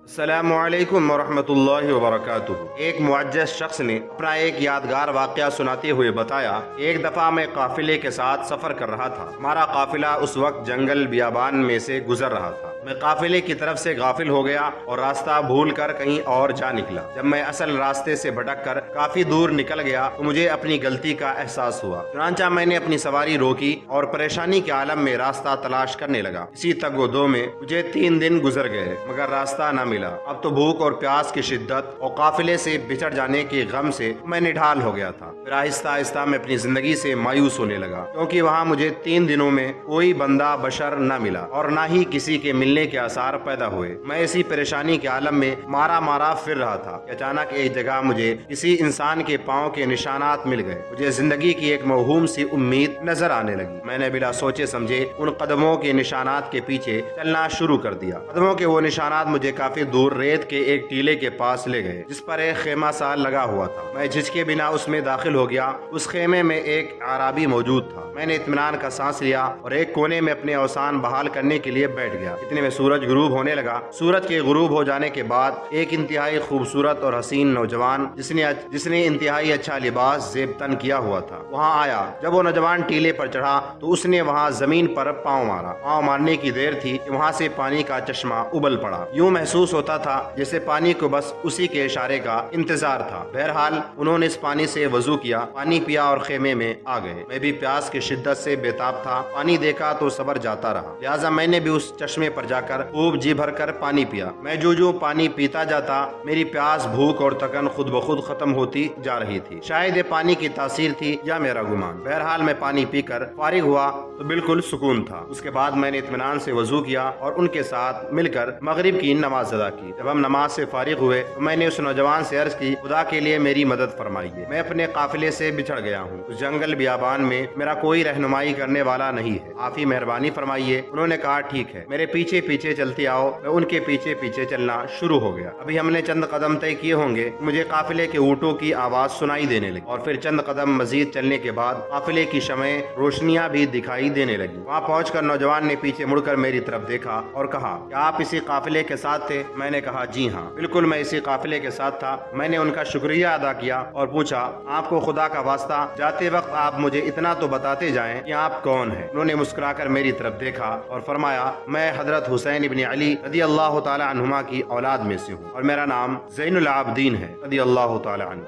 السلام علیکم ورحمۃ اللہ وبرکاتہ۔ ایک معجز شخص نے اپنا ایک یادگار واقعہ سناتے ہوئے بتایا، ایک دفعہ میں قافلے کے ساتھ سفر کر رہا تھا۔ ہمارا قافلہ اس وقت جنگل بیابان میں سے گزر رہا تھا۔ میں قافلے کی طرف سے غافل ہو گیا اور راستہ بھول کر کہیں اور جا نکلا۔ جب میں اصل راستے سے بھٹک کر کافی دور نکل گیا تو مجھے اپنی غلطی کا احساس ہوا۔ چنانچہ میں نے اپنی سواری روکی اور پریشانی کے عالم میں راستہ تلاش کرنے لگا۔ اسی تگ و دو میں مجھے 3 دن گزر گئے مگر راستہ نہ ملا۔ اب تو بھوک اور پیاس کی شدت اور قافلے سے بچھڑ جانے کے غم سے میں نڈھال ہو گیا تھا۔ پھر آہستہ آہستہ میں اپنی زندگی سے مایوس ہونے لگا، کیونکہ وہاں مجھے 3 دنوں میں کوئی بندہ بشر نہ ملا اور نہ ہی کسی کے ملنے کے آثار پیدا ہوئے۔ میں اسی پریشانی کے عالم میں مارا پھر رہا تھا کہ اچانک ایک جگہ مجھے کسی انسان کے پاؤں کے نشانات مل گئے۔ مجھے زندگی کی ایک موہوم سی امید نظر آنے لگی۔ میں نے بلا سوچے سمجھے ان قدموں کے نشانات کے پیچھے چلنا شروع کر دیا۔ قدموں کے وہ نشانات مجھے کافی دور ریت کے ایک ٹیلے کے پاس لے گئے جس پر ایک خیمہ سا لگا ہوا تھا۔ میں جھجکے بنا اس میں داخل ہو گیا۔ اس خیمے میں ایک اعرابی موجود تھا۔ میں نے اطمینان کا سانس لیا اور ایک کونے میں اپنے اوزان بحال کرنے کے لیے بیٹھ گیا۔ اتنے میں سورج غروب ہونے لگا۔ سورج کے غروب ہو جانے کے بعد ایک انتہائی خوبصورت اور حسین نوجوان جس نے انتہائی اچھا لباس زیب تن کیا ہوا تھا وہاں آیا۔ جب وہ نوجوان ٹیلے پر چڑھا تو اس نے وہاں زمین پر پاؤں مارا۔ پاؤں مارنے کی دیر تھی کہ وہاں سے پانی کا چشمہ ابل پڑا۔ یوں محسوس ہوتا تھا جیسے پانی کو بس اسی کے اشارے کا انتظار تھا۔ بہرحال انہوں نے اس پانی سے وضو کیا، پانی پیا اور خیمے میں آ گئے۔ میں بھی پیاس کی شدت سے بےتاب تھا۔ پانی دیکھا تو صبر جاتا رہا، لہٰذا میں نے بھی اس چشمے پر جا کر خوب جی بھر کر پانی پیا۔ میں جو پانی پیتا جاتا میری پیاس، بھوک اور تکن خود بخود ختم ہوتی جا رہی تھی۔ شاید یہ پانی کی تاثیر تھی یا میرا گمان۔ بہرحال میں پانی پی کر فارغ ہوا تو بالکل سکون تھا۔ اس کے بعد میں نے اطمینان سے وضو کیا اور ان کے ساتھ مل کر مغرب کی نماز ادا کی۔ جب ہم نماز سے فارغ ہوئے تو میں نے اس نوجوان سے عرض کی، خدا کے لیے میری مدد فرمائیے، میں اپنے قافلے سے بچھڑ گیا ہوں۔ اس جنگل بیابان میں میرا کوئی رہنمائی کرنے والا نہیں ہے، آپ ہی مہربانی فرمائیے۔ انہوں نے کہا ٹھیک ہے، میرے پیچھے پیچھے چلتے آؤ۔ میں ان کے پیچھے پیچھے چلنا شروع ہو گیا۔ ابھی ہم نے چند قدم طے کیے ہوں گے، مجھے قافلے کے اونٹوں کی آواز سنائی دینے لگی اور پھر چند قدم مزید چلنے کے بعد قافلے کی شمعیں روشنیاں بھی دکھائی دینے لگی۔ وہاں پہنچ کر نوجوان نے پیچھے مڑ کر میری طرف دیکھا اور کہا، کیا آپ اسی قافلے کے ساتھ تھے؟ میں نے کہا جی ہاں، بالکل میں اسی قافلے کے ساتھ تھا۔ میں نے ان کا شکریہ ادا کیا اور پوچھا، آپ کو خدا کا واسطہ جاتے وقت آپ مجھے اتنا تو بتاتے جائیں کہ آپ کون ہیں؟ انہوں نے مسکرا کر میری طرف دیکھا اور فرمایا، میں حضرت حسین ابن علی رضی اللہ تعالی عنہما کی اولاد میں سے ہوں اور میرا نام زین العابدین ہے رضی اللہ تعالی عنہ۔